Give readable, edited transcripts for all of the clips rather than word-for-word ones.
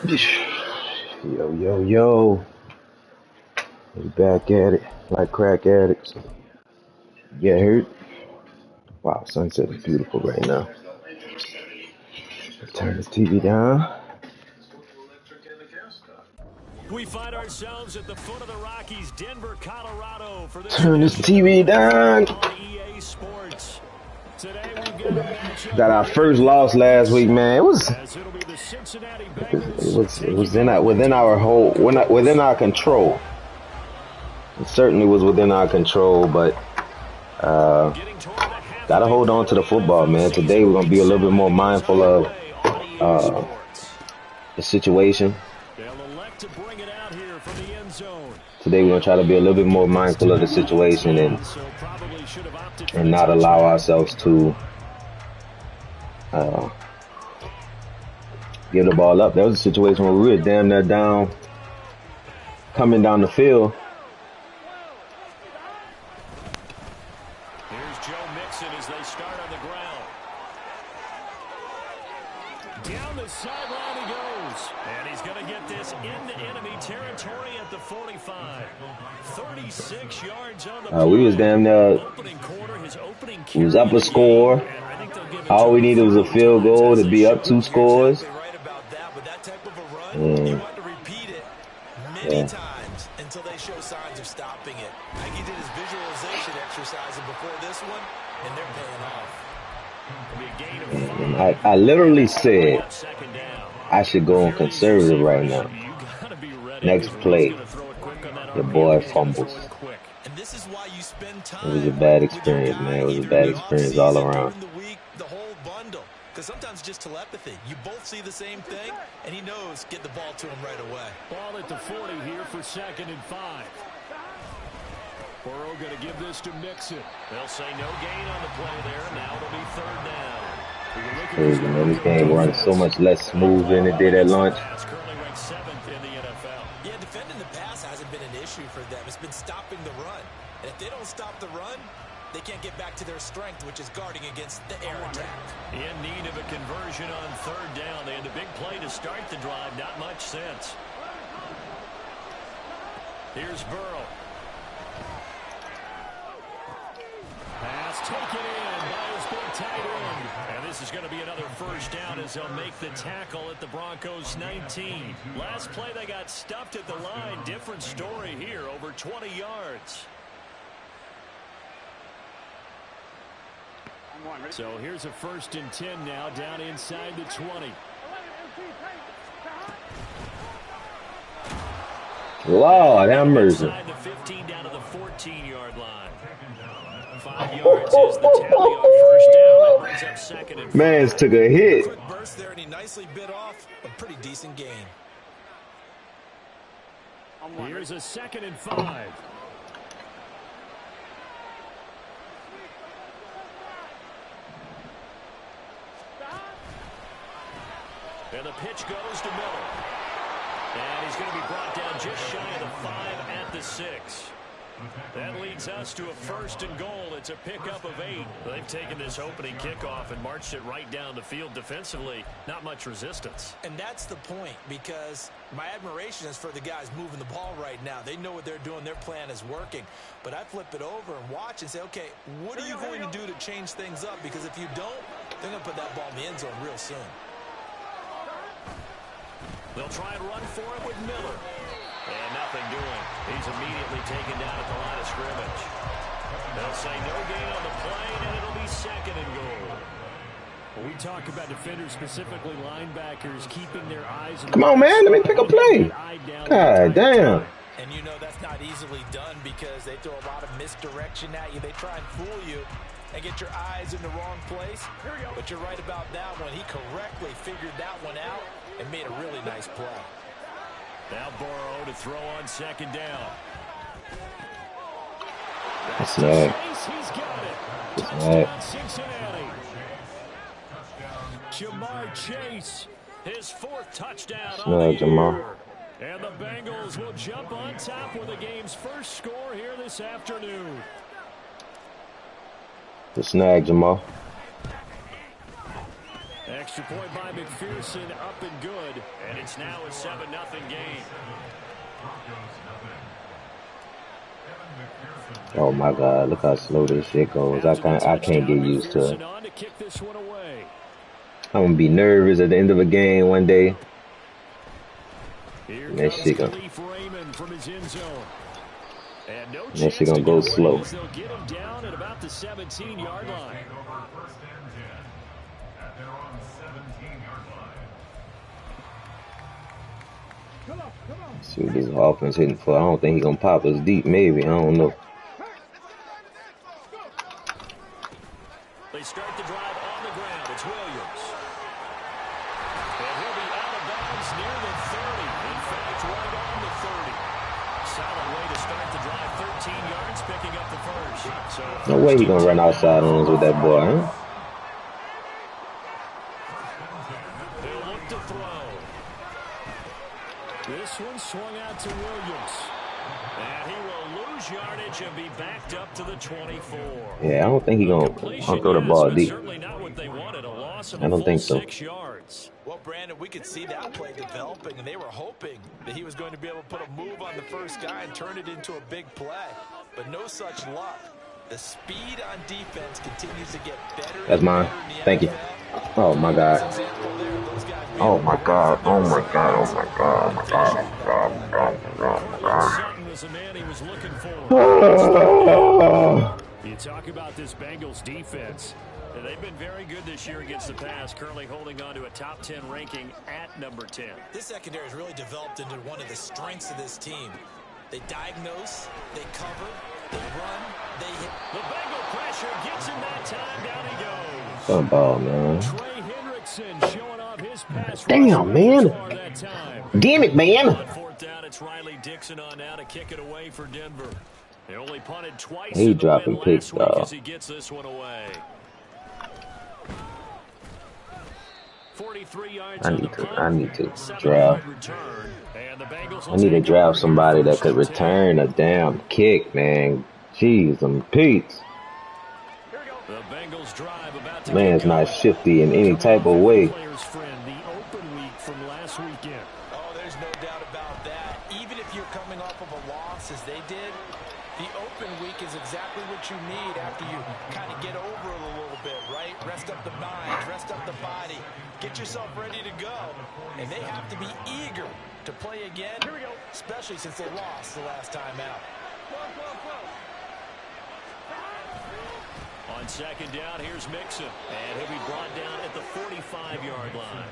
Yo, yo, yo. We back at it like crack addicts. Get hurt? Wow, sunset is beautiful right now. Turn this TV down. We find ourselves at the foot of the Rockies, Denver, Colorado, for this Turn this TV down. on EA Sports. Today we've got a matchup. Got our first loss last week, man. It was within our control. It certainly was within our control, but gotta hold on to the football, man. Today we're gonna be a little bit more mindful of the situation. Today we're gonna try to be a little bit more mindful of the situation and not allow ourselves to give the ball up. There was a situation where we were damn near down, coming down the field. Here's Joe Mixon as they start on the ground. Down the sideline he goes. And he's going to get this into enemy territory at the 45. 36 yards on the play. We was damn near. We was up a score. All we needed was a field goal to be up 2 scores. Many times until they show signs of stopping it. He did his visualization exercise before this one, and they're paying off. I literally said I should go on conservative right now. Next play, the boy fumbles. It was a bad experience, man. It was a bad experience all around. Because sometimes just telepathy. You both see the same thing, and he knows get the ball to him right away. Ball at the 40 here for 2nd and 5. Burrow going to give this to Mixon. They'll say no gain on the play there. Now it'll be 3rd down. Crazy, man. This game runs so much less smooth than it did at lunch. Currently ranked 7th in the NFL. Yeah, defending the pass hasn't been an issue for them. It's been stopping the run. And if they don't stop the run, they can't get back to their strength, which is guarding against the air attack. In need of a conversion on 3rd down. They had a big play to start the drive. Not much sense. Here's Burrow. Pass taken in by his big tight end. And this is going to be another 1st down as they'll make the tackle at the Broncos 19. Last play they got stuffed at the line. Different story here. Over 20 yards. So here's a 1st and 10 now down inside the 20. Lord have mercy. Inside the 15 down to the 14-yard line. 5 yards is the tally on 1st down. That brings up 2nd and 5. Mans took a hit. Quick burst there, and he nicely bit off a pretty decent gain. Here's a 2nd and 5. And the pitch goes to Miller. And he's going to be brought down just shy of the 5 at the 6. That leads us to a 1st and goal. It's a pickup of 8. They've taken this opening kickoff and marched it right down the field defensively. Not much resistance. And that's the point, because my admiration is for the guys moving the ball right now. They know what they're doing. Their plan is working. But I flip it over and watch and say, okay, what are you going to do to change things up? Because if you don't, they're going to put that ball in the end zone real soon. They'll try and run for it with Miller. And nothing doing. He's immediately taken down at the line of scrimmage. They'll say no gain on the play, and it'll be 2nd and goal. When we talk about defenders, specifically linebackers, keeping their eyes on the... Come on, man. Let me pick a play. God damn. And you know that's not easily done because they throw a lot of misdirection at you. They try and fool you and get your eyes in the wrong place. But you're right about that one. He correctly figured that one out and made a really nice play. Now Burrow to throw on 2nd down. That's nice. He's got it. Touchdown, Cincinnati. Jamar Chase, his 4th touchdown on the year. And the Bengals will jump on top with the game's first score here this afternoon. The snag, Jamal. Extra point by McPherson, up and good, and it's now a 7-0 game. Oh my God! Look how slow this shit goes. I can't get used to it. On to kick this one away. I'm gonna be nervous at the end of a game one day. Here And that shit gonna, from his end zone. And no that shit gonna go slow. They'll get him down at about the 17-yard line. See what this offense hitting for. I don't think he's gonna pop us deep. Maybe, I don't know. They start the drive on the ground. It's Williams. And he'll be out of bounds near the 30. In fact, right on the 30. Solid way to start the drive. 13 yards, picking up the first. So No way he gonna run outside on us with that boy, huh? they'll look to throw. This one swung out to Williams. And he will lose yardage and be backed up to the 24. Yeah, I don't think he's gonna throw the ball deep. Certainly not what they wanted. A loss of I don't think so. 6 yards. Well, Brandon, we could see that play developing, and they were hoping that he was going to be able to put a move on the first guy and turn it into a big play. But no such luck. The speed on defense continues to get better. That's mine. Thank you. Oh my God. Oh my God. Oh my God. Oh my God. Oh my God. Oh my God. Sutton was the man he was looking for. You talk about this Bengals defense. They've been very good this year against the pass, currently holding on to a top 10 ranking at number 10. This secondary has really developed into one of the strengths of this team. They diagnose, they cover, they run, they hit. The Bengal pressure gets him that time. Down he goes. Some ball, man. Trey Hendrickson showing off his pass. Damn, man. Damn it, man. On fourth down, it's Riley Dixon on now to kick it away for Denver. They only punted twice. He dropping picks, though. As he gets this one away. 43 yards I need to draft. I need to draft somebody that could return a damn kick, man. Jeez, I'm Pete. Man's not shifty in any type of way. The open week from last weekend. Oh, there's no doubt about that. Even if you're coming off of a loss as they did, the open week is exactly what you need after you kind of get over it a little bit, right? Rest up the mind, rest up the body, get yourself ready to go. And they have to be eager to play again, especially since they lost the last time out. On second down, here's Mixon. And he'll be brought down at the 45-yard line.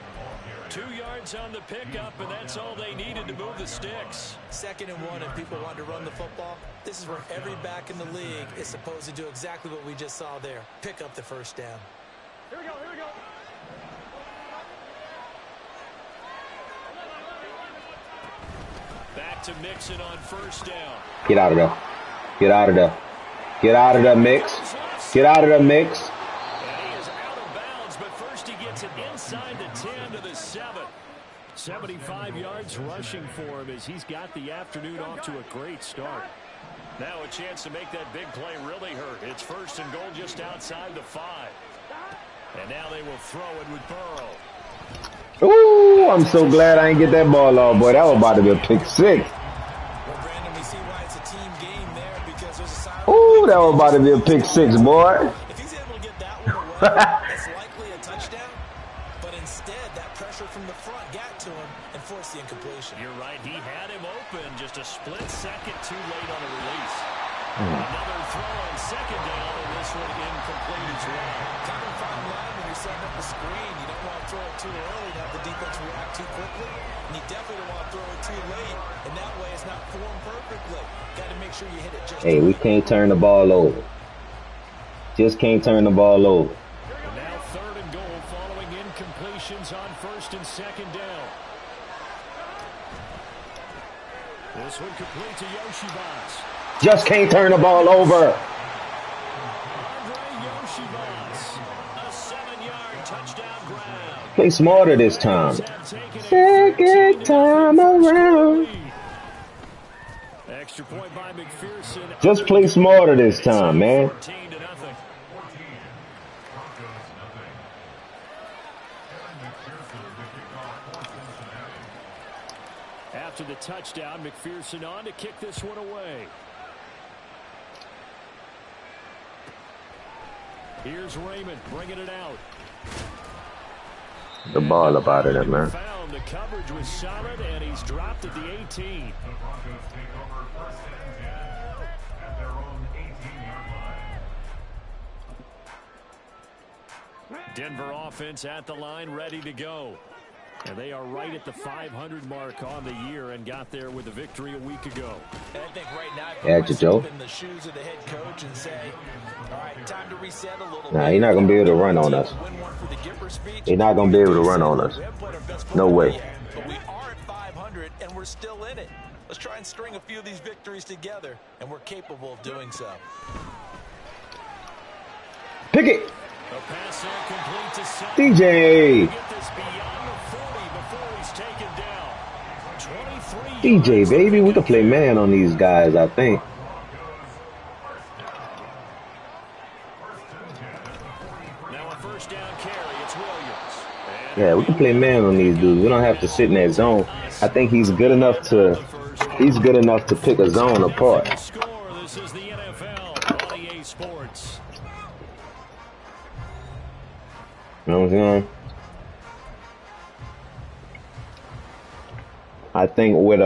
2 yards on the pickup, and that's all they needed to move the sticks. 2nd and 1, and people want to run the football. This is where every back in the league is supposed to do exactly what we just saw there. Pick up the first down. Here we go, here we go. Back to Mixon on first down. Get out of there. Get out of there. Get out of there, Mix. Get out of there, Mix. And he is out of bounds, but first he gets it inside the 10 to the 7. 75 yards rushing for him as he's got the afternoon off to a great start. Now a chance to make that big play really hurt. It's 1st and goal just outside the 5. And now they will throw it with Burrow. Ooh, I'm so glad I didn't get that ball off, boy. That was about to be a pick 6. Well, Brandon, we see why it's a team game there because there's a silent. Ooh, that was about to be a pick 6, boy. If he's able to get that one away, it's likely a touchdown. But instead, that pressure from the front got to him and forced the incompletion. You're right. He had him open just a split second too late on the release. Another throw on second down, and this one incomplete as well. Kind of fine line when you're setting up the screen. You don't want to throw it too early and have the defense react too quickly. And you definitely don't want to throw it too late. And that way it's not formed perfectly. Got to make sure you hit it just Hey, we can't turn the ball over. Just can't turn the ball over. And now 3rd and goal following incompletions on 1st and 2nd down. This one complete to Yoshibas. Just can't turn the ball over. A 7-yard touchdown grab. Play smarter this time. Second time around. Extra point by McPherson. Just play smarter this time, man. 14-0. after the touchdown. McPherson on to kick this one away. Here's Raymond bringing it out. The ball up out of there, man. Found. The coverage was solid, and he's dropped at the 18. The Broncos take over first and 10 at their own 18-yard line. Denver offense at the line, ready to go. And they are right at the 500 mark on the year and got there with a victory a week ago. And I think right now, Yeah, Joe. in the shoes of the head coach and say, all right, time to reset a little Nah, he's not going to be able to run on us. He's not going to be able to run on us. No way. But we are at 500, and we're still in it. Let's try and string a few of these victories together, and we're capable of doing so. Pick it. A pass complete to DJ. Get this beyond the 40 before he's taken down. DJ, 23 baby. We can play man on these guys, I think. Now a first down carry. It's Williams. Yeah, we can play man on these dudes. We don't have to sit in that zone. I think he's good enough to pick a zone apart. Score. This is the NFL on EA Sports. You know what I'm saying? I think with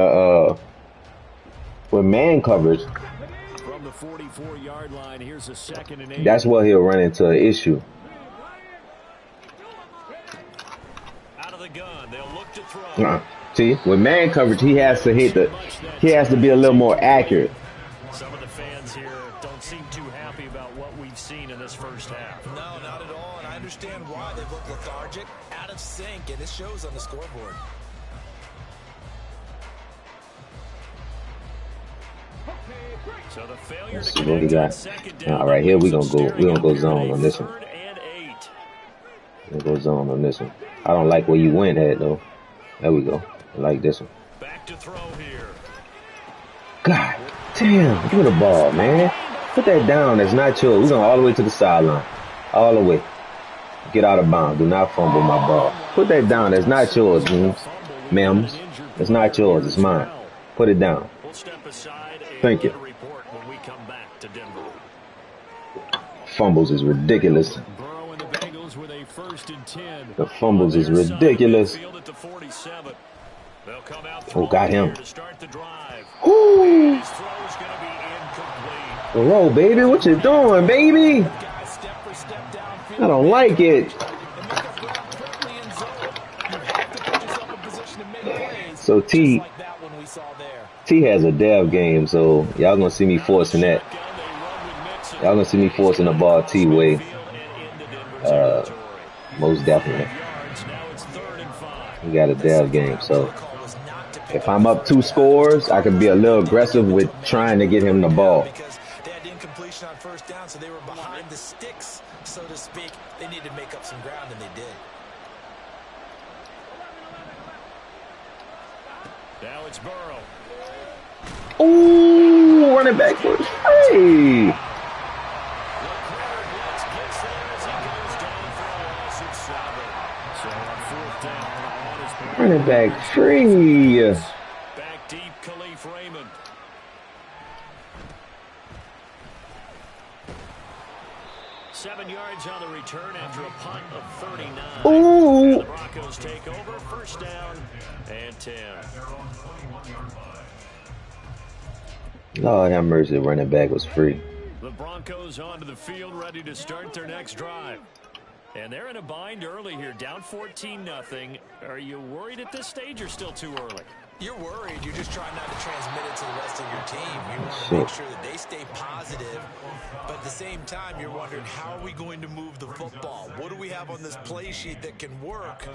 man coverage, From the 44-yard line, here's a 2nd and 8. that's where he'll run into an issue. Out of the gun. They'll look to throw. See, with man coverage, he has to be a little more accurate. Some of the fans here don't seem too happy about what we've seen in this first half. No, not at all, and I understand why. They look lethargic, out of sync, and it shows on the scoreboard. So the failure Let's to see what we connect got. on 2nd down. All right, here we're gonna go zone on this one. 3rd and 8. We're gonna go zone on this one. I don't like where you went at though. There we go. I like this one. Back to throw here. God damn, give me the ball, man. Put that down. That's not yours. We're going all the way to the sideline. All the way. Get out of bounds. Do not fumble my ball. Put that down. That's not yours, Mims. It's not yours. It's mine. Put it down. We'll step aside and Thank you. get a report when we come back to Denver. Fumbles is ridiculous. Burrow and the Bengals with a 1st and 10. The fumbles is ridiculous. Field at the 47. They'll come out Oh, got him. to start the drive. Woo! His throw is going to be incomplete. Roll, baby. What you doing, baby? Guys, step for step downfield. I don't like it. So T has a dev game, so y'all gonna see me forcing that. Y'all gonna see me forcing the ball T way. Most definitely. We got a dev game, so if I'm up 2 scores, I can be a little aggressive with trying to get him the ball. Because they had incompletion on 1st down, so they were behind the sticks, so to speak. They needed to make up some ground, and they did. Now it's Burrow. Ooh, running back for free. Running back free. Back deep, Khalif Raymond. Seven yards on the return after a punt of 39. Ooh. The Broncos take over, 1st down and 10. Lord have mercy, running back was free. The Broncos onto the field, ready to start their next drive. And they're in a bind early here, down 14-0. Are you worried at this stage or still too early? You're worried. You're just trying not to transmit it to the rest of your team. You want to make sure that they stay positive, but at the same time, you're wondering, how are we going to move the football? What do we have on this play sheet that can work?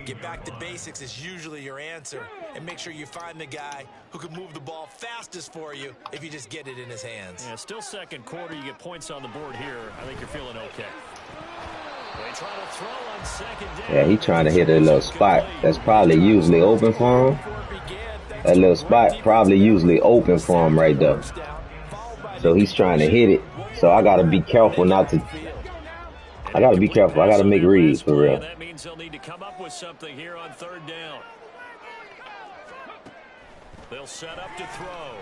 Get back to basics is usually your answer, and make sure you find the guy who can move the ball fastest for you if you just get it in his hands. Yeah, still 2nd quarter. You get points on the board here. I think you're feeling okay. They try to throw on 2nd down. Yeah, he trying to hit a little spot that's probably usually open for him. That little spot probably usually open for him right there. So he's trying to hit it. So I gotta be careful not to. I gotta be careful. I gotta make reads for real. That means they'll need to come up with something here on 3rd down. They'll set up to throw.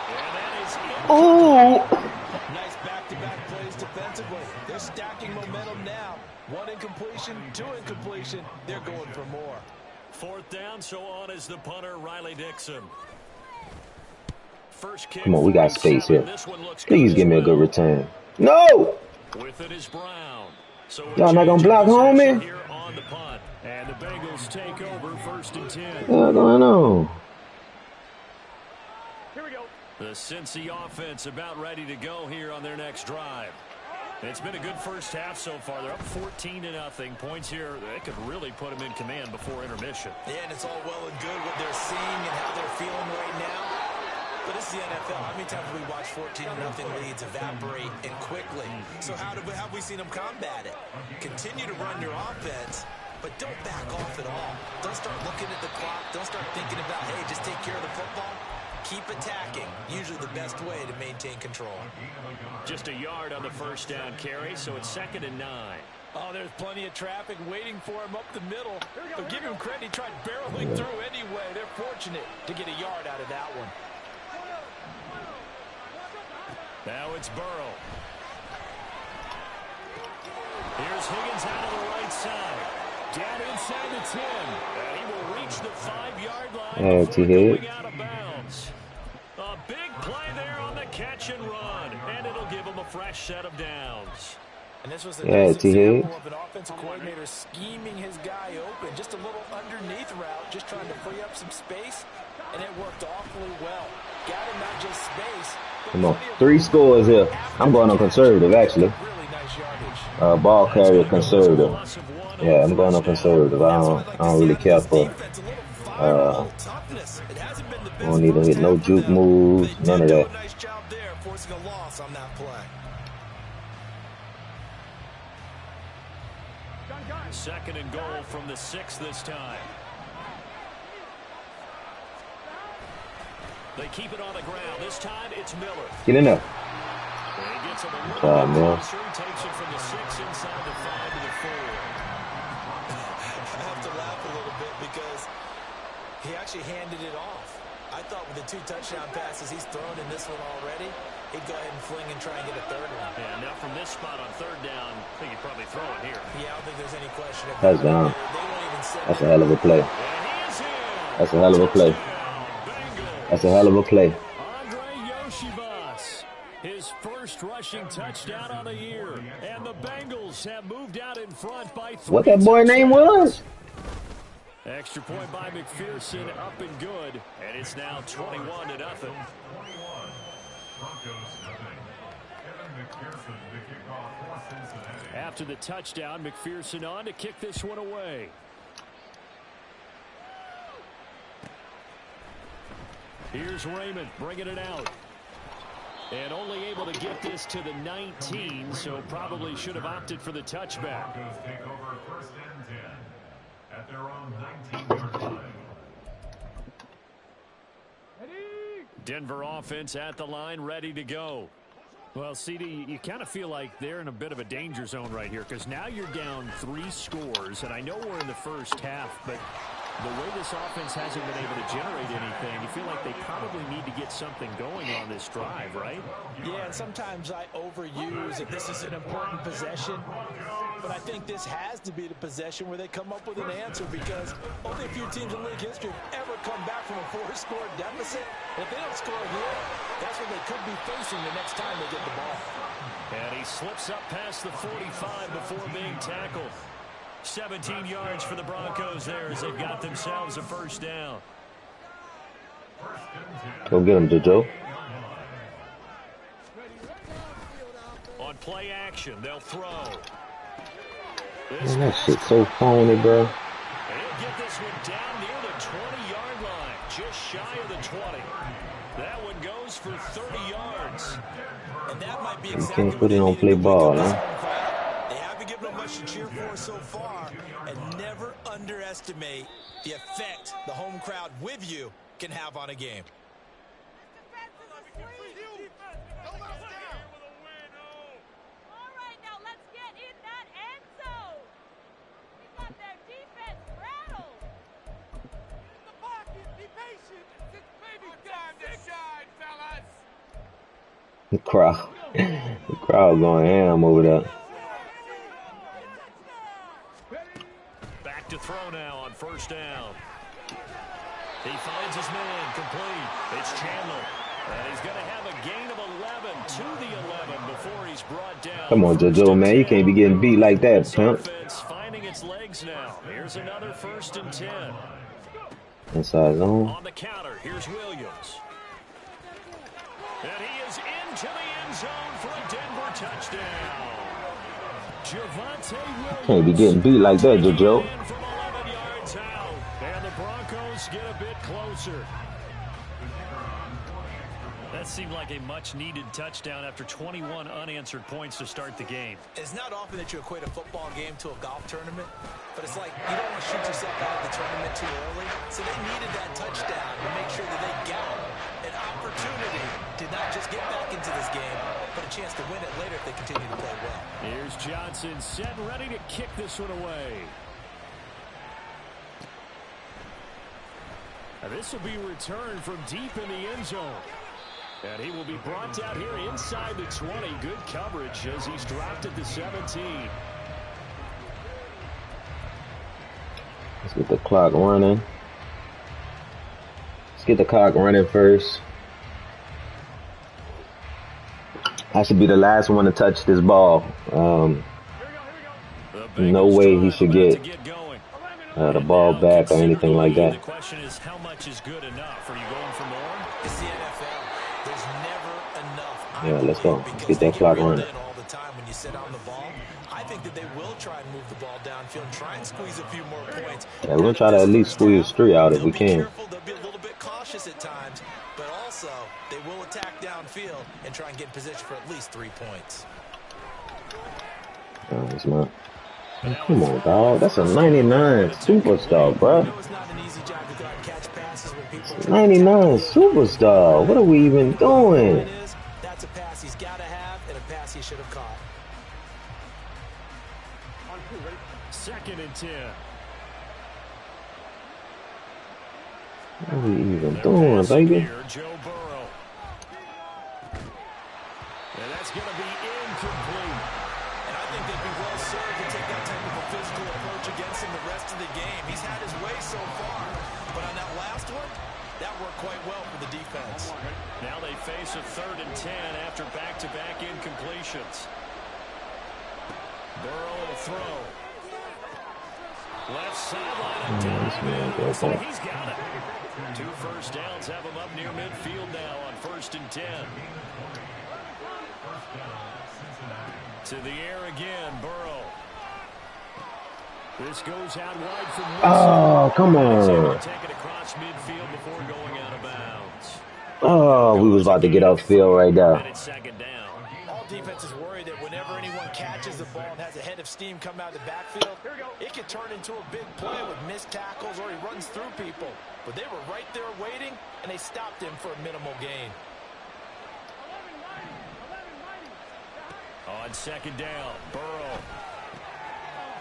And that is it. Oh! Nice back-to-back plays defensively. They're stacking momentum now. 1 incompletion, 2 incompletion. They're going for more. 4th down, so on is the punter, Riley Dixon. First kick. Come on, we got space here. This one looks Please give me a good return. No! With it is Brown. So Y'all not gonna block homie? Here on the punt. And the Bengals take over 1st and 10. What's going on? Here we go. The Cincy offense about ready to go here on their next drive. It's been a good first half so far. They're up 14-0. Points here, they could really put them in command before intermission. Yeah, and it's all well and good what they're seeing and how they're feeling right now. But this is the NFL. How many times have we watched 14-0 leads evaporate and quickly? So how have we seen them combat it? Continue to run your offense, but don't back off at all. Don't start looking at the clock. Don't start thinking about, hey, just take care of the football. Keep attacking. Usually the best way to maintain control. Just a yard on the first down carry, so it's 2nd and 9. Oh, there's plenty of traffic waiting for him up the middle. But give him credit. He tried barreling through anyway. They're fortunate to get a yard out of that one. Now it's Burrow. Here's Higgins out of the right side. Down inside the 10. And he will reach the 5-yard line before going out of bounds. A big play there on the catch and run. And it'll give him a fresh set of downs. And this was a nice example of an offensive coordinator scheming his guy open. Just a little underneath route, just trying to free up some space. And it worked awfully well. Got him not just space. Come on, 3 scores here. I'm going on conservative, actually. Really nice yardage. Ball carrier conservative. Yeah, I'm going on conservative. I don't really care for. I don't need to hit no juke moves, none of that. Nice job there, forcing a loss on that play. 2nd and goal from the 6 this time. They keep it on the ground. This time it's Miller. Get in there. He gets him a little bit closer. Takes it from the 6 inside the 5 to the 4. I have to laugh a little bit because he actually handed it off. I thought with the 2 touchdown passes he's thrown in this one already, he'd go ahead and fling and try and get a 3rd one. Yeah, now from this spot on 3rd down, I think he'd probably throw it here. Yeah, I don't think there's any question about That's down. That's a hell of a play. That's a hell of a play. That's a hell of a play. Andre Yoshibas, his first rushing touchdown on the year. And the Bengals have moved out in front by 3. What that boy name was? Extra point by McPherson, up and good. And it's now 21-0. Broncos nothing. Kevin McPherson to kick off for Cincinnati. After the touchdown, McPherson on to kick this one away. Here's Raymond bringing it out. And only able to get this to the 19, so probably should have opted for the touchback. Broncos take over 1st and 10 at their own 19-yard line. Denver offense at the line, ready to go. Well, CD, you kind of feel like they're in a bit of a danger zone right here because now you're down 3 scores, and I know we're in the first half, but the way this offense hasn't been able to generate anything, you feel like they probably need to get something going on this drive, right? Yeah, and sometimes I overuse if this is an important possession, but I think this has to be the possession where they come up with an answer because only a few teams in league history have ever come back from a 4-score deficit. And if they don't score here, that's what they could be facing the next time they get the ball. And he slips up past the 45 before being tackled. 17 yards for the Broncos there as they've got themselves a first down. Go get him, Jojo. On play action, they'll throw. Man, that shit's so phony, bro. And he'll get this one down near the 20-yard line, just shy of the 20. That one goes for 30 yards. And that might be You exactly can't put it on play ball, huh? They haven't given them much to cheer for so far, and never underestimate the effect the home crowd with you can have on a game. The crowd going ham over there. Back to throw now on first down. He finds his man complete. It's Chandler. And he's going to have a gain of 11 to the 11 before he's brought down. Come on, JoJo, man. You can't be getting beat like that, pimp. Offense finding its legs now. Here's another 1st and 10. Inside zone. On the counter, here's Williams. And he is into the end zone for a Denver touchdown. Javonte Williams. Can't be getting beat like that, JoJo. From 11 yards out. And the Broncos get a bit closer. That seemed like a much-needed touchdown after 21 unanswered points to start the game. It's not often that you equate a football game to a golf tournament, but it's like you don't want to shoot yourself out of the tournament too early. So they needed that touchdown to make sure that they got an opportunity to not just get back into this game, but a chance to win it later if they continue to play well. Here's Johnson set and ready to kick this one away. Now this will be returned from deep in the end zone. And he will be brought down here inside the 20. Good coverage as he's dropped at the 17. Let's get the clock running. Let's get the clock running first. I should be the last one to touch this ball. No way he should get the ball back or anything like that. The question is, how much is good enough? Are you going for more? It's the NFL. There's never enough. Yeah, let's go. Let's get that clock running. All the time when you sit on the ball, I think that they will try and move the ball downfield, try and squeeze a few more points. Yeah, we'll try to at least squeeze 3 out if we can. They'll be a little bit cautious at times, but also they will attack downfield and try and get in position for at least 3 points. No, it's not. Come on, dog. That's a 99 superstar, bro. 99 superstar. What are we even doing? That's a pass he's got to have and a pass he should have caught. 2nd and 10. What are we even doing, baby? Joe Burrow. And that's going to be incomplete. And I think they'd be well served to take that type of a physical approach against him the rest of the game. He's had his way so far. But on that last one, that worked quite well for the defense. Now they face a 3rd and 10 after back-to-back incompletions. Burrow will throw. Left sideline. Looks like he's got it. 2 first downs have him up near midfield now on 1st and 10. To the air again, Burrow. This goes out wide from Wilson. Oh, come on. Take it across midfield before going out of bounds. Oh, we was about to get upfield right there. And it's 2nd down. All defenses worry that whenever anyone catches the ball and has a head of steam come out of the backfield, it can turn into a big play with missed tackles or he runs through people. But they were right there waiting, and they stopped him for a minimal gain. On 2nd down, Burrow.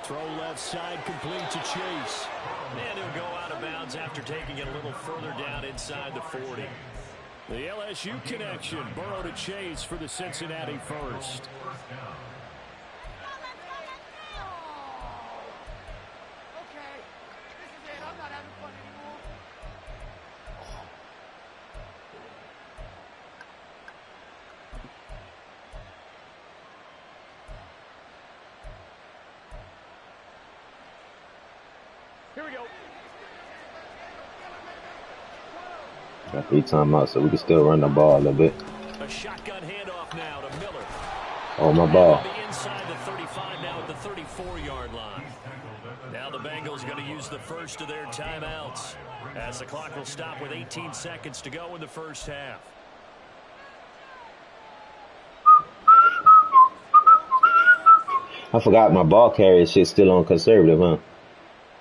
Throw left side complete to Chase. And he'll go out of bounds after taking it a little further down inside the 40. The LSU connection, Burrow to Chase for the Cincinnati first. Here we go. Got 3 timeouts, so we can still run the ball a little bit. A shotgun handoff now to Miller. Oh, my ball. Inside the 35 now at the 34-yard line. Now the Bengals going to use the first of their timeouts as the clock will stop with 18 seconds to go in the first half. I forgot my ball carrier shit still on conservative, huh?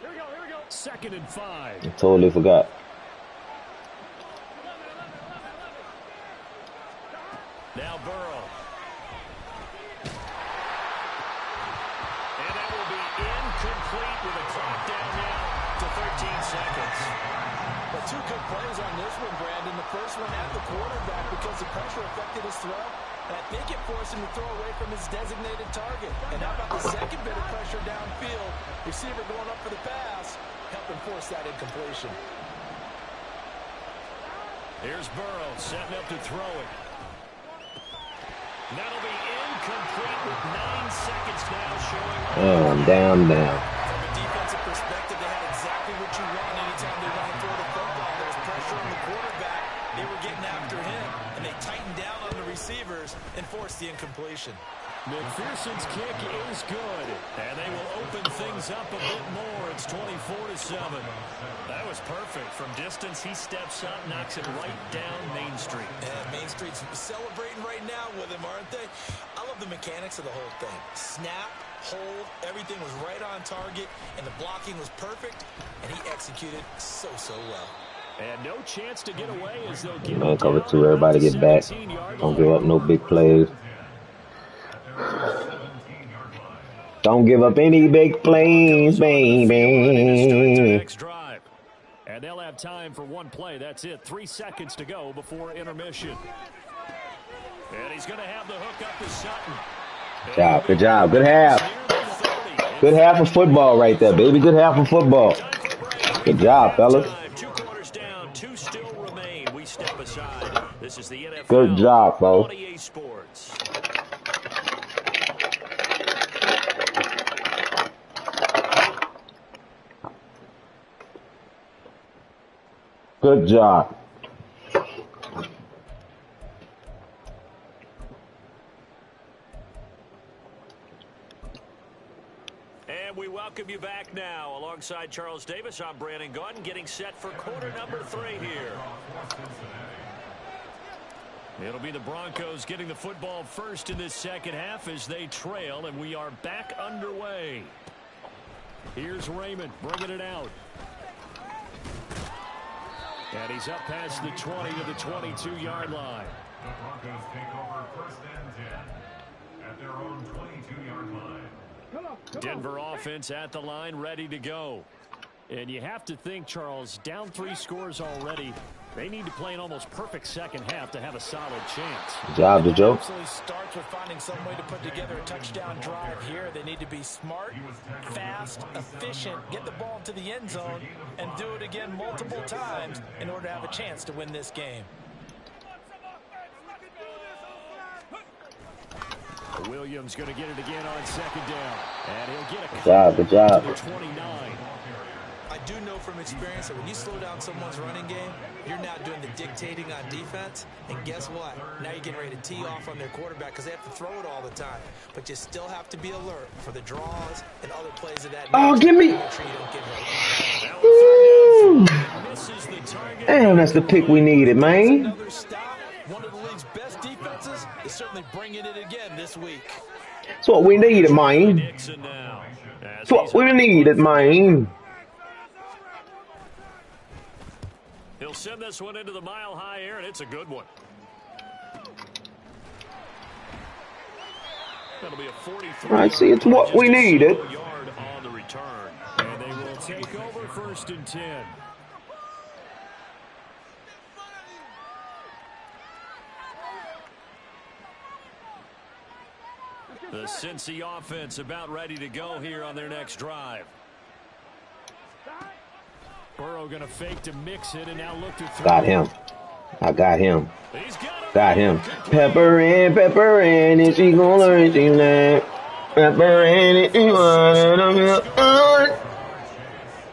Here we go. 2nd and 5. I totally forgot. Now Burrow. And that will be incomplete with a clock down now to 13 seconds. But 2 good plays on this one, Brandon. The first one at the quarterback because the pressure affected his throw. And I think it forced him to throw away from his designated target. And how about the second bit of pressure downfield? Receiver going up for the pass, helping force that incompletion. Here's Burrow setting up to throw it. That'll be incomplete with 9 seconds now showing. Down. From a defensive perspective, they had exactly what you want anytime they want to throw the football. There was pressure on the quarterback. They were getting after him, and they tightened down on the receivers and forced the incompletion. McPherson's kick is good, and they will open things up a bit more. It's 24-7. That was perfect. From distance, he steps up, knocks it right down Main Street. And Main Street's celebrating right now with him, aren't they? I love the mechanics of the whole thing. Snap, hold, everything was right on target, and the blocking was perfect, and he executed so well. And no chance to get away as they'll get Man, cover 2, everybody get back. Don't give up no big plays. Don't give up any big plays, baby. Next drive. And they'll have time for one play. That's it. 3 seconds to go before intermission. And he's going to have the hook up to Sutton. Good job. Good half. Good half of football right there, baby. Good half of football. Good job, fellas. 2 quarters down, 2 still remain. We step aside. This is the NFL. Good job, bro. 28 Sports. Good job. And we welcome you back now. Alongside Charles Davis, I'm Brandon Gaudin, getting set for quarter number 3 here. It'll be the Broncos getting the football first in this second half as they trail, and we are back underway. Here's Raymond bringing it out. And he's up past the 20 to the 22-yard line. The Broncos take over first and 10 at their own 22-yard line. Denver offense at the line, ready to go. And you have to think, Charles, down 3 scores already. They need to play an almost perfect second half to have a solid chance. Good job, Joe. It absolutely starts with finding some way to put together a touchdown drive here. They need to be smart, fast, efficient, get the ball to the end zone, and do it again multiple times in order to have a chance to win this game. Williams going to get it again on second down. And he'll get a Good job. to the 29. I do know from experience that when you slow down someone's running game, you're now doing the dictating on defense. And guess what? Now you're getting ready to tee off on their quarterback because they have to throw it all the time. But you still have to be alert for the draws and other plays of that nature. Oh, give me. Make sure you don't get hurt. Damn, that's the pick we needed, man. Another stop. One of the league's best defenses is certainly bringing it again this week. That's what we needed, man. That's what we needed, man. He'll send this one into the mile-high air, and it's a good one. That'll be a 43. I see, it's what we needed. Yard on the return, and they will take over first and 10. The Cincy offense about ready to go here on their next drive. Burrow going to fake to mix it and now look to throw. Got him. I got him. Got him. Pepper in, is she gonna learn to that? Pepper in, is she gonna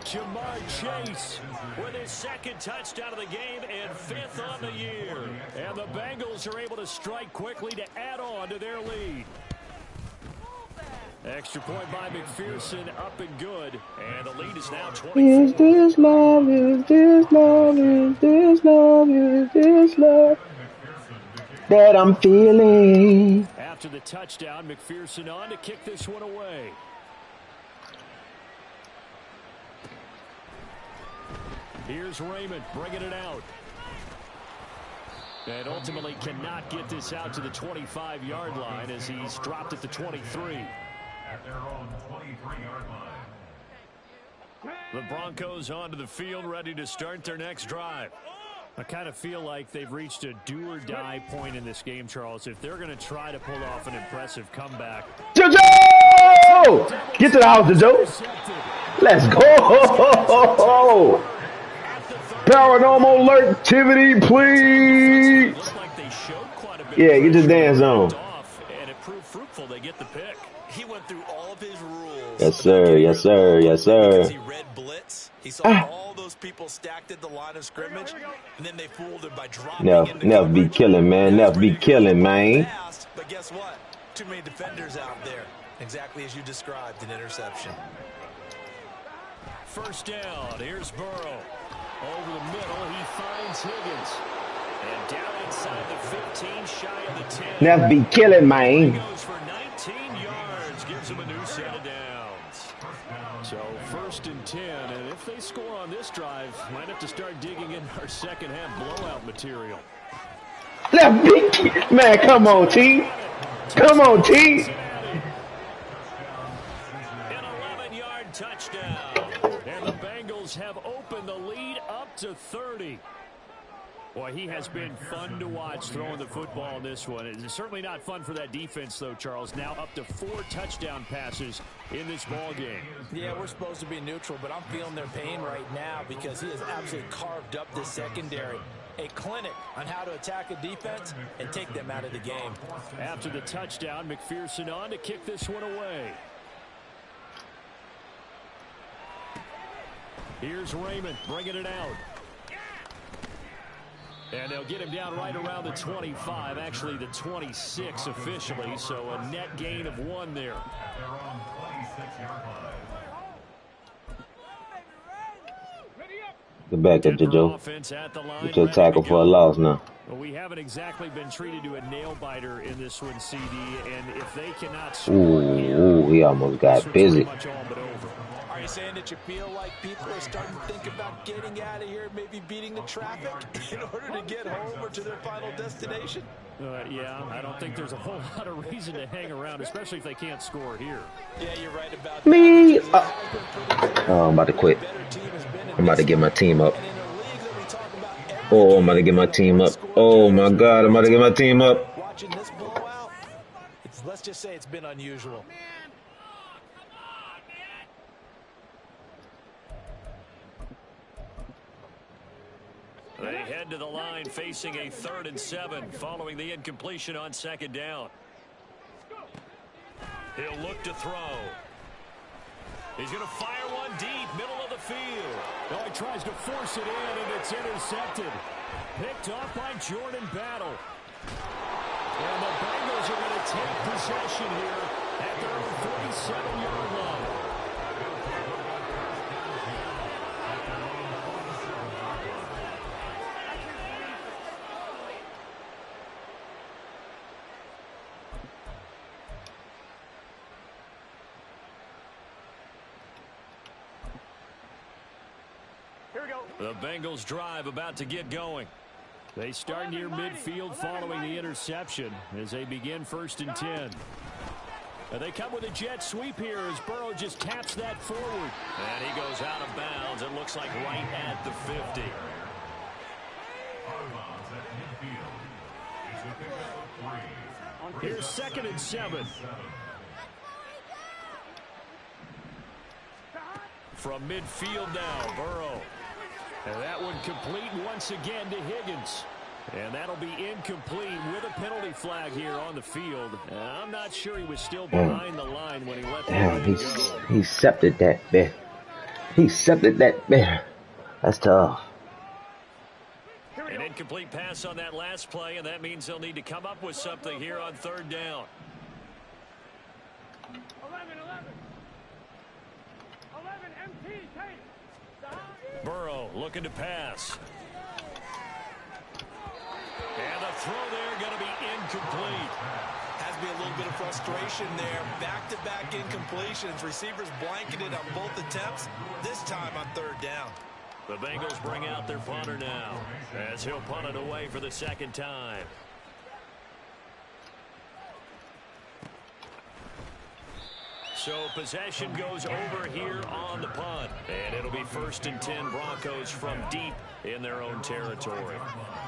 Jamar Chase with his second touchdown of the game and 5th on the year. And the Bengals are able to strike quickly to add on to their lead. Extra point by McPherson, up and good. And the lead is now 24. Is this love, is this love, is this love, is this love that I'm feeling? After the touchdown, McPherson on to kick this one away. Here's Raymond bringing it out. And ultimately cannot get this out to the 25-yard line as he's dropped at the 23. At their own 23-yard line. The Broncos onto the field, ready to start their next drive. I kind of feel like they've reached a do-or-die point in this game, Charles. If they're going to try to pull off an impressive comeback. JoJo! Get to the house, JoJo. Let's go. Paranormal alert activity, please. Yeah, get your dance on. And it proved fruitful. They get the pick. He went through all of his rules. Yes, sir. Yes, sir. Yes, sir. He read blitz. He saw all those people stacked at the line of scrimmage, and then they fooled him by dropping Never be killing, man. Never be killing, man. But guess what? Too many defenders out there. Exactly as you described, an interception. First down. Here's Burrow. Over the middle, he finds Higgins. And down inside the 15, shy of the 10. Never be killing, man. He goes for 19 yards, gives him a new set of downs. So 1st and 10, and if they score on this drive, might have to start digging in our second half blowout material. Never be, man. Come on, T. Come on, T. An 11-yard touchdown. And the Bengals have opened the lead up to 30. Boy, he has been fun to watch throwing the football in this one. It's certainly not fun for that defense, though, Charles. Now up to 4 touchdown passes in this ball game. Yeah, we're supposed to be neutral, but I'm feeling their pain right now because he has absolutely carved up the secondary. A clinic on how to attack a defense and take them out of the game. After the touchdown, McPherson on to kick this one away. Here's Raymond bringing it out. And they'll get him down right around the 25, actually the 26 officially, so a net gain of 1 there. Get back there, JoJo. Get your tackle for a loss now. Well, we haven't exactly been treated to a nail-biter in this one, CD, and if they cannot score, Ooh, he almost got busy. Are you saying that you feel like people are starting to think about getting out of here, maybe beating the traffic in order to get home or to their final destination? Yeah, I don't think there's a whole lot of reason to hang around, especially if they can't score here. Yeah, you're right about me. Oh, I'm about to quit. I'm about to get my team up. Oh, I'm about to get my team up. Oh, my God, I'm about to get my team up. Watching this blowout, let's just say it's been unusual. They head to the line facing a 3rd and 7 following the incompletion on 2nd down. He'll look to throw. He's going to fire one deep, middle of the field. Oh, he tries to force it in, and it's intercepted. Picked off by Jordan Battle. And the Bengals are going to take possession here at their own 47-yard line. The Bengals drive about to get going. They start near midfield following the interception as they begin 1st and 10. And they come with a jet sweep here as Burrow just taps that forward. And he goes out of bounds. It looks like right at the 50. Here's 2nd and 7. From midfield now, Burrow. And that one complete once again to Higgins. And that'll be incomplete with a penalty flag here on the field. I'm not sure he was still behind the line when he let that go. He septed that bit. He septed that bit. That's tough. An incomplete pass on that last play, and that means they'll need to come up with something here on 3rd down. 11 MT, take. Burrow looking to pass. And the throw there going to be incomplete. Has to be a little bit of frustration there. Back-to-back incompletions. Receivers blanketed on both attempts. This time on 3rd down. The Bengals bring out their punter now as he'll punt it away for the 2nd time. So possession goes over here on the punt. And it'll be 1st and 10 Broncos from deep in their own territory.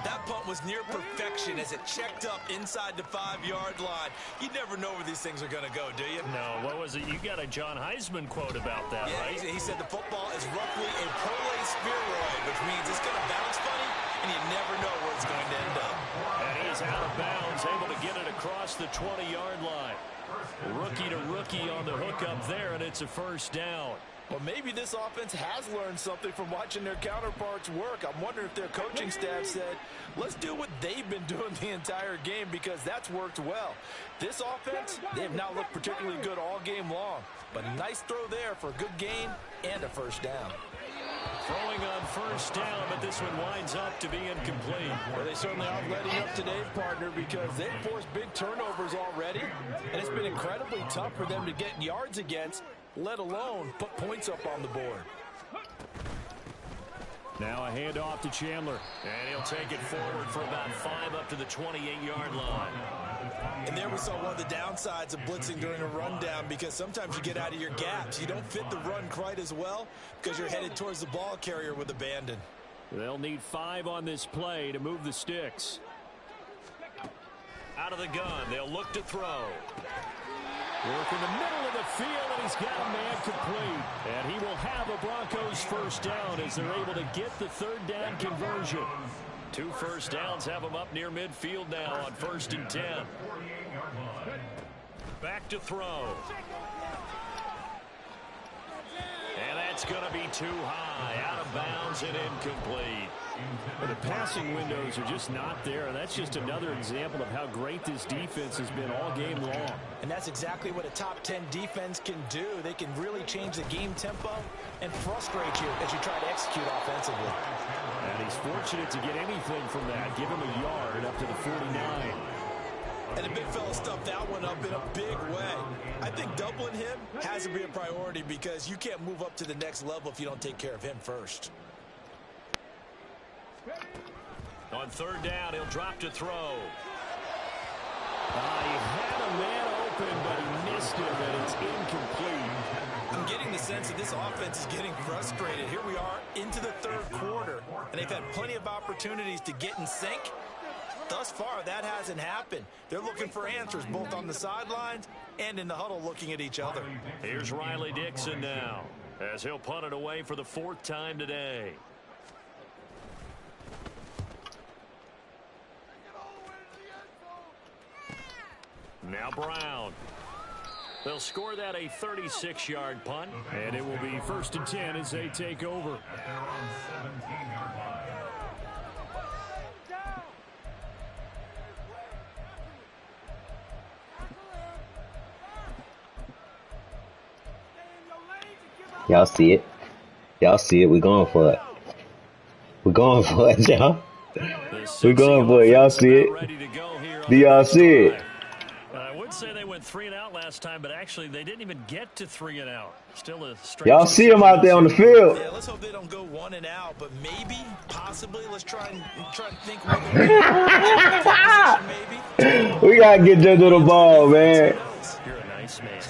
That punt was near perfection as it checked up inside the 5-yard line. You never know where these things are going to go, do you? No, what was it? You got a John Heisman quote about that, yeah, right? He said the football is roughly a prolate spheroid, which means it's going to bounce funny, and you never know where it's going to end up. And he is out of bounds, able to get it across the 20-yard line. Rookie to rookie on the hookup there, and it's a 1st down. Well, maybe this offense has learned something from watching their counterparts work. I'm wondering if their coaching staff said, let's do what they've been doing the entire game because that's worked well. This offense, they have not looked particularly good all game long. But a nice throw there for a good gain and a 1st down. Throwing on 1st down, but this one winds up to be incomplete. Well, they certainly aren't letting up today, partner, because they've forced big turnovers already, and it's been incredibly tough for them to get yards against, let alone put points up on the board. Now a handoff to Chandler, and he'll take it forward for about 5 up to the 28-yard line. And there we saw one of the downsides of blitzing during a rundown because sometimes you get out of your gaps. You don't fit the run quite as well because you're headed towards the ball carrier with abandon. They'll need 5 on this play to move the sticks. Out of the gun, they'll look to throw. Work in the middle of the field, and he's got a man complete. And he will have a Broncos 1st down as they're able to get the 3rd down conversion. 2 1st downs have them up near midfield now on 1st and 10. Back to throw. And that's going to be too high. Out of bounds and incomplete. Well, the passing windows are just not there, and that's just another example of how great this defense has been all game long. And that's exactly what a top 10 defense can do. They can really change the game tempo and frustrate you as you try to execute offensively. And he's fortunate to get anything from that. Give him a yard up to the 49. And the big fella stuffed that one up in a big way. I think doubling him has to be a priority because you can't move up to the next level if you don't take care of him first. On 3rd down, he'll drop to throw. He had a man open, but he missed him, and it's incomplete. I'm getting the sense that this offense is getting frustrated. Here we are into the 3rd quarter, and they've had plenty of opportunities to get in sync. Thus far, that hasn't happened. They're looking for answers both on the sidelines and in the huddle looking at each other. Here's Riley Dixon now as he'll punt it away for the 4th time today. Now Brown. They'll score that a 36-yard punt, and it will be 1st and 10 as they take over. At their own 17-yard line. Y'all see it. Y'all see it. We're going for it. We're going for it, y'all. We're going for it. Y'all see it. Do y'all see it? I would say they went 3 and out last time, but actually they didn't even get to 3 and out. Still a strange. Y'all see them out there on the field. Yeah, let's hope they don't go 1 and out, but maybe, possibly, let's try and think. Maybe. We gotta get JoJo the ball, man. You're a nice man.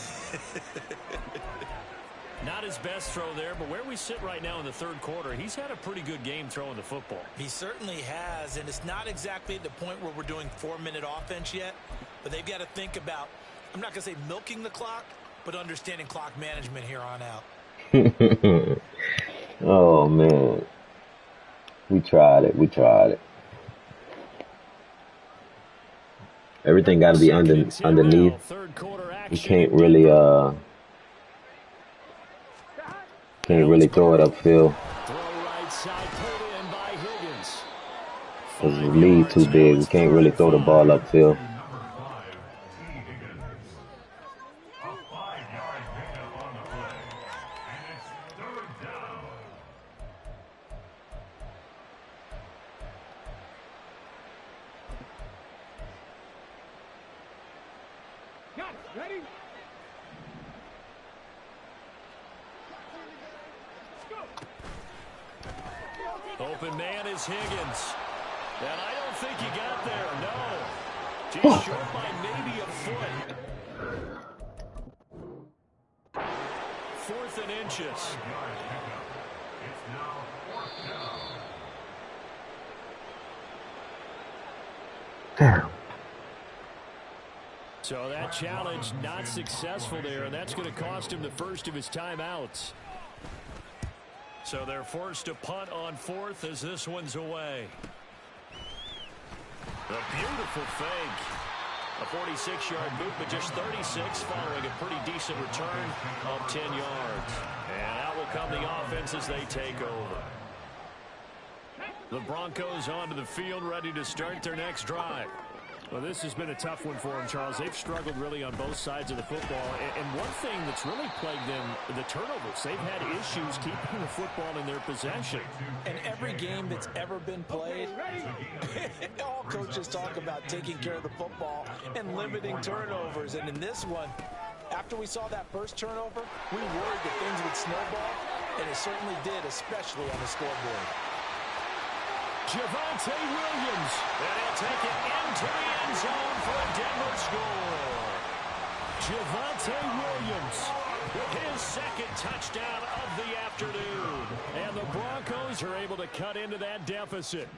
Not his best throw there, but where we sit right now in the 3rd quarter, he's had a pretty good game throwing the football. He certainly has, and it's not exactly at the point where we're doing 4-minute offense yet, but they've got to think about, I'm not going to say milking the clock, but understanding clock management here on out. Oh, man. We tried it. Everything got to be underneath. We can't really throw it upfield. Because the lead too big. We can't really throw the ball upfield. Ready? Open man is Higgins. And I don't think he got there. No. Just short by maybe a foot. inches. It's now 4th down. Damn. So that challenge not successful there, and that's going to cost him the first of his timeouts. So they're forced to punt on 4th as this one's away. A beautiful fake. A 46-yard boot, but just 36 following a pretty decent return of 10 yards. And out will come the offense as they take over. The Broncos onto the field, ready to start their next drive. Well, this has been a tough one for them, Charles. They've struggled really on both sides of the football. And one thing that's really plagued them, the turnovers. They've had issues keeping the football in their possession. And every game that's ever been played, all coaches talk about taking care of the football and limiting turnovers. And in this one, after we saw that first turnover, we worried that things would snowball, and it certainly did, especially on the scoreboard. Javonte Williams, and he'll take it into the end zone for a Denver score. Javonte Williams with his second touchdown of the afternoon. And the Broncos are able to cut into that deficit.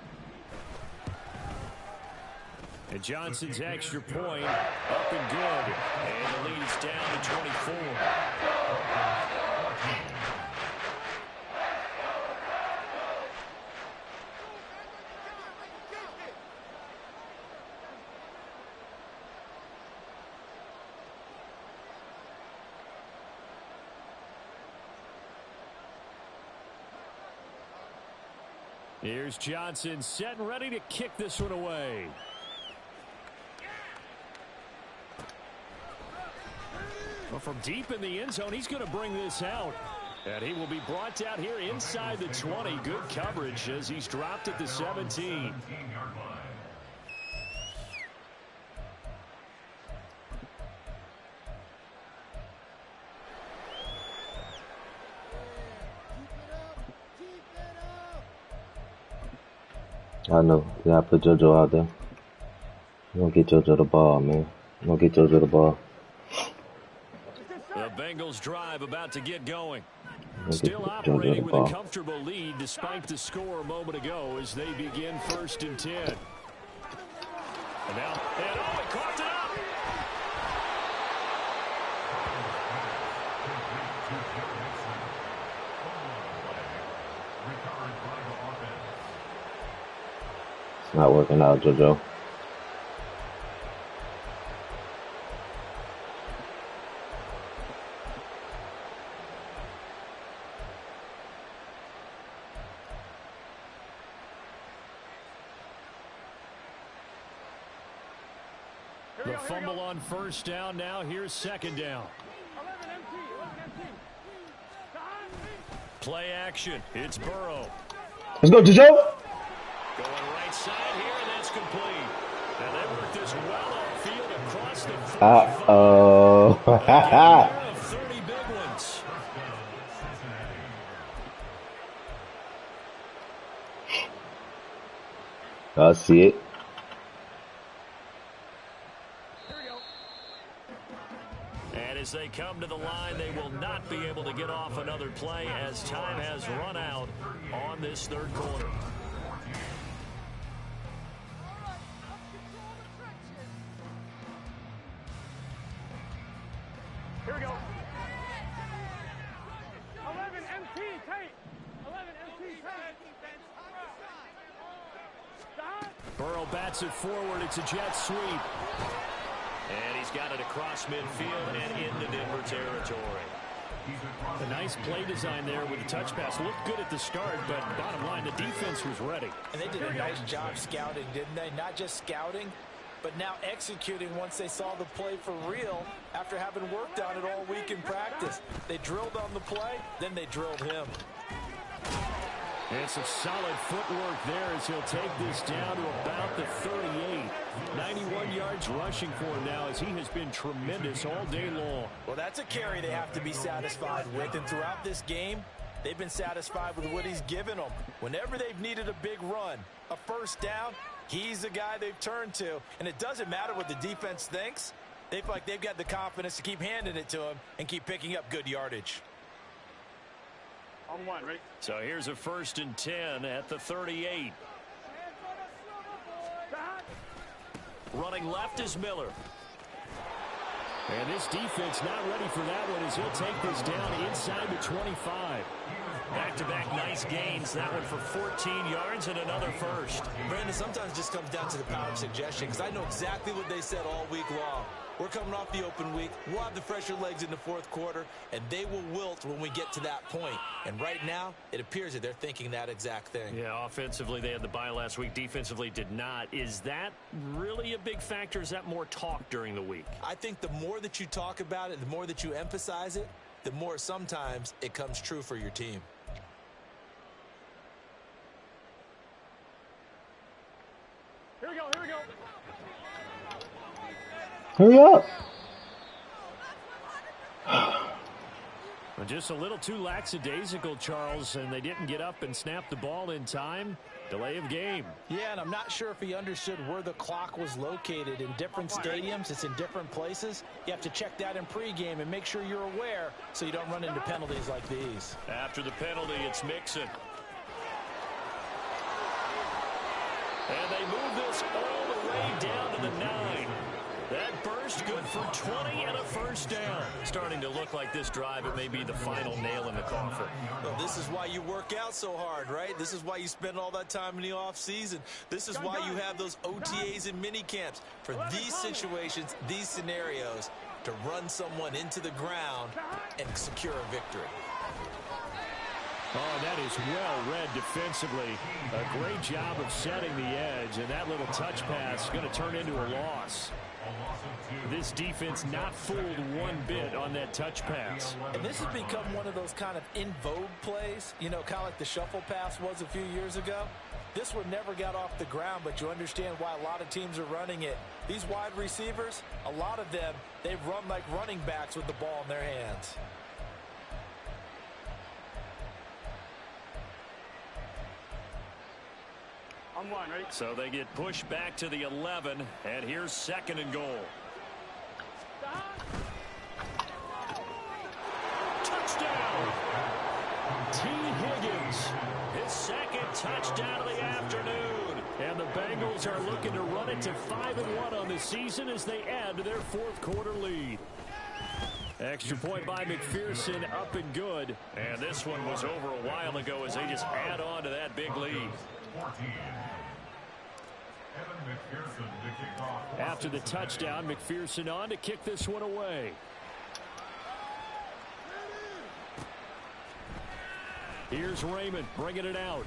And Johnson's extra point up and good. And the lead is down to 24. Here's Johnson set and ready to kick this one away. Well, from deep in the end zone, he's going to bring this out. And he will be brought down here inside the 20. Good coverage as he's dropped at the 17. I know. You gotta put JoJo out there. You don't get JoJo the ball, man. You don't get JoJo the ball. The Bengals drive about to get going. Don't Still get operating JoJo the with ball. a comfortable lead despite the score a moment ago as they begin 1st and 10. And now, and oh, he coughed it up. It's not working out, JoJo. The fumble on 1st down. Now here's 2nd down. 11 empty. Play action. It's Burrow. Let's go, JoJo! Going right side here, and that's complete. And they work this well upfield across the 40. Uh-oh. Of 30 big ones. I see it. And as they come to the line, they will not be able to get off another play as time has run out on this 3rd quarter. Here we go. 11 MT tight. 11 MT tight. Burrow bats it forward. It's a jet sweep. And he's got it across midfield and into Denver territory. A nice play design there with the touch pass. Looked good at the start, but bottom line, the defense was ready. And they did a nice job scouting, didn't they? Not just scouting, but now executing once they saw the play for real after having worked on it all week in practice. They drilled on the play, then they drilled him. And some solid footwork there as he'll take this down to about the 38. 91 yards rushing for him now as he has been tremendous all day long. Well, that's a carry they have to be satisfied with. And throughout this game, they've been satisfied with what he's given them. Whenever they've needed a big run, a 1st down, he's the guy they've turned to. And it doesn't matter what the defense thinks. They feel like they've got the confidence to keep handing it to him and keep picking up good yardage. On one, ready? So here's a 1st and 10 at the 38. Running left is Miller. And this defense not ready for that one as he'll take this down inside the 25. Back-to-back nice gains. That one for 14 yards and another first. Brandon, sometimes it just comes down to the power of suggestion because I know exactly what they said all week long. We're coming off the open week. We'll have the fresher legs in the fourth quarter, and they will wilt when we get to that point. And right now, it appears that they're thinking that exact thing. Yeah, offensively, they had the bye last week. Defensively, did not. Is that really a big factor? Is that more talk during the week? I think the more that you talk about it, the more that you emphasize it, the more sometimes it comes true for your team. Here we go, here we go. Hurry up. Just a little too lackadaisical, Charles, and they didn't get up and snap the ball in time. Delay of game. Yeah, and I'm not sure if he understood where the clock was located. In different stadiums, it's in different places. You have to check that in pregame and make sure you're aware so you don't run into penalties like these. After the penalty, it's Mixon. And they move this all the way down to the 9. That burst good for 20 and a first down. Starting to look like this drive, it may be the final nail in the coffin. Well, this is why you work out so hard, right? This is why you spend all that time in the offseason. This is why you have those OTAs and mini camps. For these situations, these scenarios, to run someone into the ground and secure a victory. Oh, that is well read defensively. A great job of setting the edge, and that little touch pass is going to turn into a loss. This defense not fooled one bit on that touch pass. And this has become one of those kind of in vogue plays, you know, kind of like the shuffle pass was a few years ago. This one never got off the ground, but you understand why a lot of teams are running it. These wide receivers, a lot of them, they run like running backs with the ball in their hands. On one, ready? So they get pushed back to the 11, and here's 2nd and goal. Touchdown! T. Higgins, his 2nd touchdown of the afternoon. And the Bengals are looking to run it to 5-1 on the season as they add to their 4th quarter lead. Extra point by McPherson, up and good. And this one was over a while ago as they just add on to that big lead. After the touchdown, McPherson on to kick this one away. Here's Raymond bringing it out.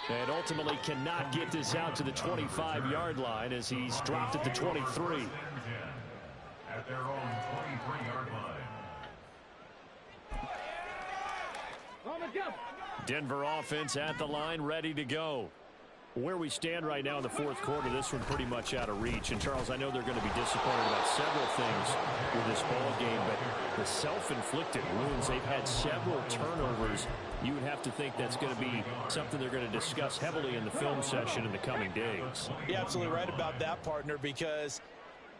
And ultimately cannot get this out to the 25-yard line as he's dropped at the 23. At their own 23-yard line. Denver offense at the line, ready to go. Where we stand right now in the 4th quarter, this one pretty much out of reach. And, Charles, I know they're going to be disappointed about several things with this ball game, but the self-inflicted wounds, they've had several turnovers. You would have to think that's going to be something they're going to discuss heavily in the film session in the coming days. You're absolutely right about that, partner, because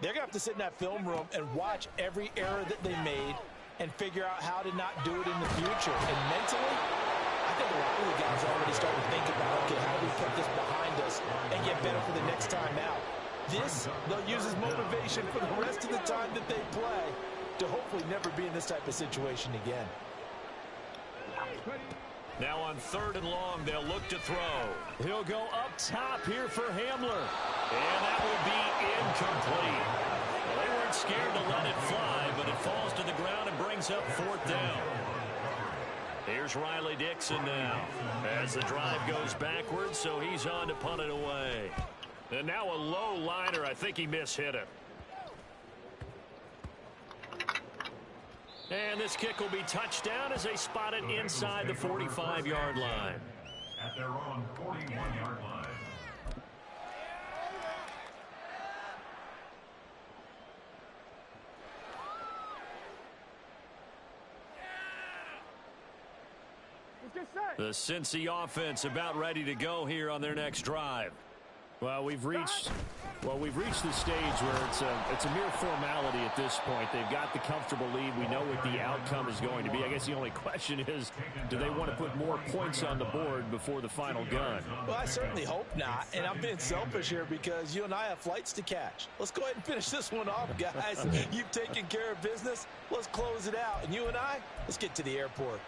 they're going to have to sit in that film room and watch every error that they made and figure out how to not do it in the future. And mentally, I think a lot of the guys are already starting to think about, okay, how do we put this behind us and get better for the next time out? This, they'll use as motivation for the rest of the time that they play to hopefully never be in this type of situation again. Now on 3rd and long, they'll look to throw. He'll go up top here for Hamler. And that will be incomplete. Well, they weren't scared to let it fly, but it falls to the ground and brings up 4th down. Here's Riley Dixon now as the drive goes backwards, so he's on to punt it away. And now a low liner. I think he mishit it. And this kick will be touchdown as they spot it inside the 45-yard line. At their own 41-yard line. Let's get set. The Cincy offense about ready to go here on their next drive. Well, we've reached the stage where it's a mere formality at this point. They've got the comfortable lead. We know what the outcome is going to be. I guess the only question is, do they want to put more points on the board before the final gun? Well, I certainly hope not. And I'm being selfish here because you and I have flights to catch. Let's go ahead and finish this one off, guys. You've taken care of business. Let's close it out. And you and I, let's get to the airport.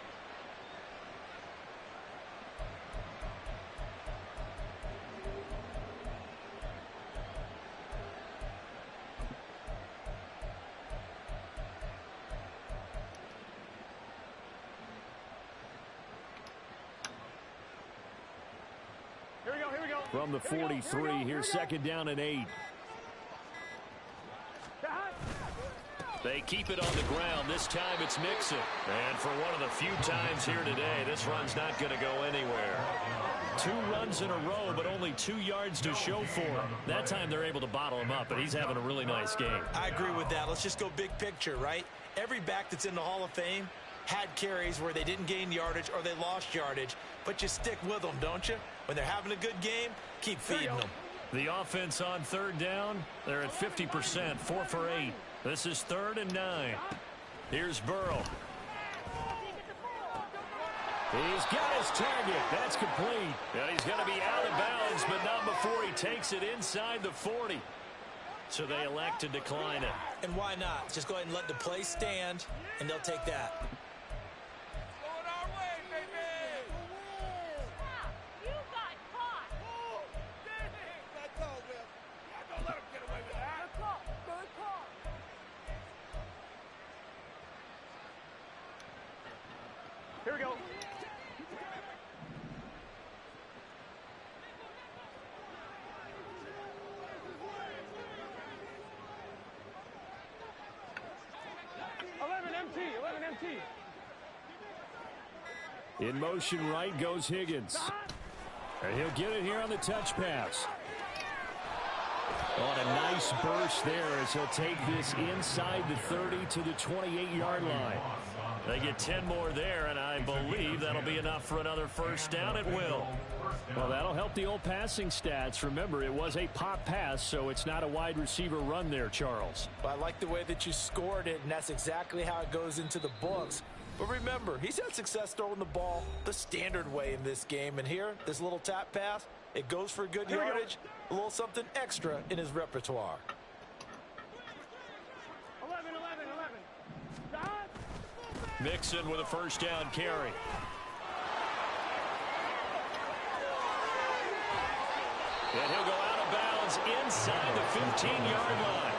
From the 43, here's second down and 8. They keep it on the ground. This time it's Mixon. And for one of the few times here today, this run's not going to go anywhere. 2 runs in a row, but only 2 yards to show for him. That time they're able to bottle him up, and he's having a really nice game. I agree with that. Let's just go big picture, right? Every back that's in the Hall of Fame had carries where they didn't gain yardage or they lost yardage, but you stick with them, don't you? When they're having a good game, keep feeding them. The offense on third down, they're at 50%, 4 for 8. This is 3rd and 9. Here's Burrow. He's got his target. That's complete. And he's going to be out of bounds, but not before he takes it inside the 40. So they elect to decline it. And why not? Just go ahead and let the play stand, and they'll take that. Here we go. In motion right goes Higgins. And he'll get it here on the touch pass. On a nice burst there as he'll take this inside the 30 to the 28-yard line. They get 10 more there, and I believe that'll be enough for another first down. It will. Well, that'll help the old passing stats. Remember, it was a pop pass, so it's not a wide receiver run there, Charles. Well, I like the way that you scored it, and that's exactly how it goes into the books. But remember, he's had success throwing the ball the standard way in this game. And here, this little tap pass, it goes for good yardage, a little something extra in his repertoire. 11. Mixon with a first down carry. And he'll go out of bounds inside the 15-yard line.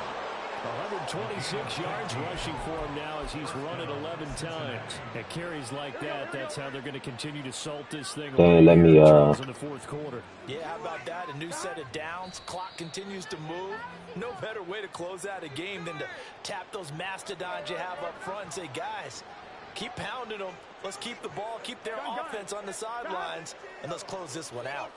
126 yards rushing for him now as he's run it 11 times. At carries like that, that's how they're going to continue to salt this thing Let me in the fourth quarter. Yeah, how about that? A new set of downs. Clock continues to move. No better way to close out a game than to tap those mastodons you have up front and say, guys, keep pounding them. Let's keep the ball, keep their offense on the sidelines, and let's close this one out.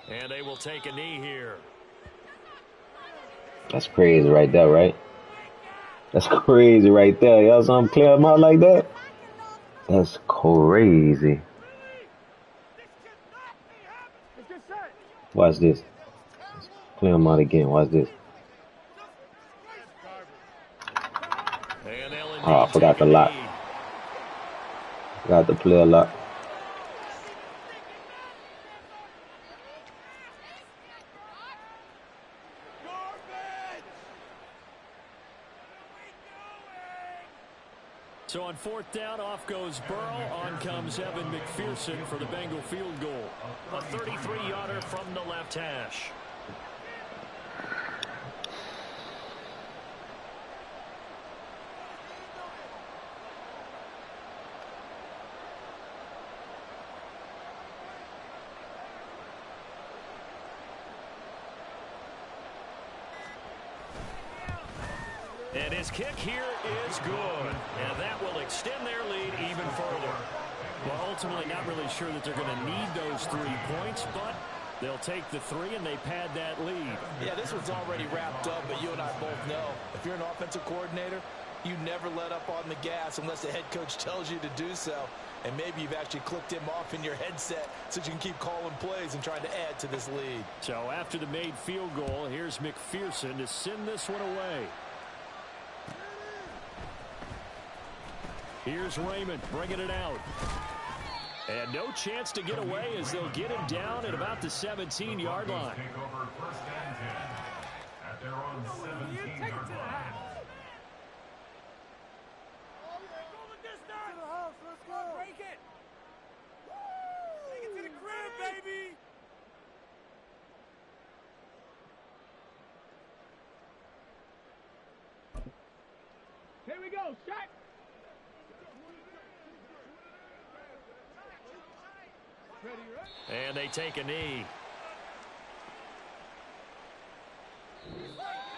And they will take a knee here. That's crazy right there, right? That's crazy right there. Y'all saw him clear him out like that? That's crazy. Watch this. Clear him out again. Watch this. Oh, I forgot the lock. Forgot to play a lock. So on fourth down, off goes Burrow. On comes Evan McPherson for the Bengal field goal. A 33-yarder from the left hash. And his kick here is good. And that will extend their lead even further. Well, ultimately not really sure that they're going to need those 3 points, but They'll take the 3, and they pad that lead. Yeah, this one's already wrapped up, but you and I both know if you're an offensive coordinator, you never let up on the gas unless the head coach tells you to do so. And maybe you've actually clicked him off in your headset so you can keep calling plays and trying to add to this lead. So after the made field goal, here's McPherson to send this one away. Here's Raymond bringing it out. And no chance to get away as they'll get him down at about the 17-yard line. Take over first and 10 at their own 17-yard line. Break it! Take it to the crib, baby! Here we go, shot! Ready, right? And they take a knee.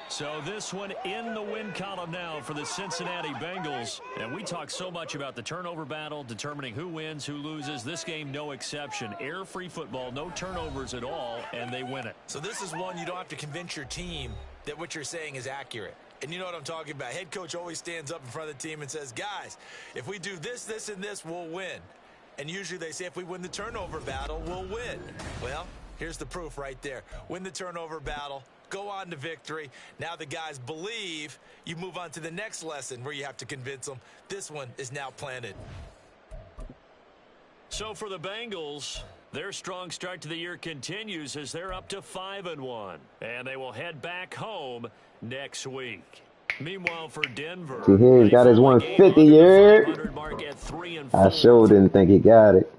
So this one in the win column now for the Cincinnati Bengals. And we talk so much about the turnover battle, determining who wins, who loses. This game, no exception. Error-free football, no turnovers at all, and they win it. So this is one you don't have to convince your team that what you're saying is accurate. And you know what I'm talking about. Head coach always stands up in front of the team and says, guys, if we do this, this, and this, we'll win. And usually they say if we win the turnover battle, we'll win. Well, here's the proof right there. Win the turnover battle. Go on to victory. Now the guys believe. You move on to the next lesson where you have to convince them. This one is now planted. So for the Bengals, their strong start to the year continues as they're up to 5-1. And they will head back home next week. Meanwhile, for Denver, he got his 150 yard. I sure didn't think he got it.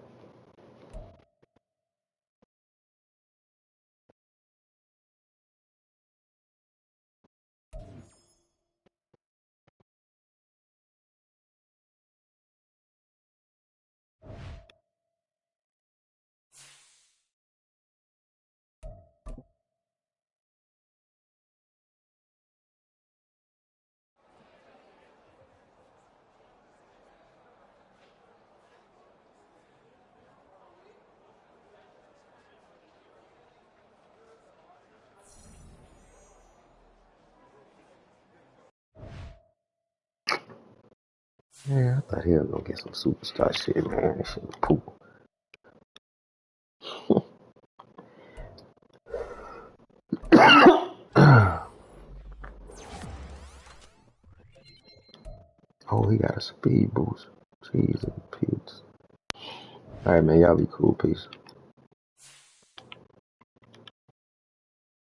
Yeah, I thought he was gonna get some superstar shit, man. That shit was poop. Oh, he got a speed boost. Jeez and Pete's. Alright, man, y'all be cool. Peace.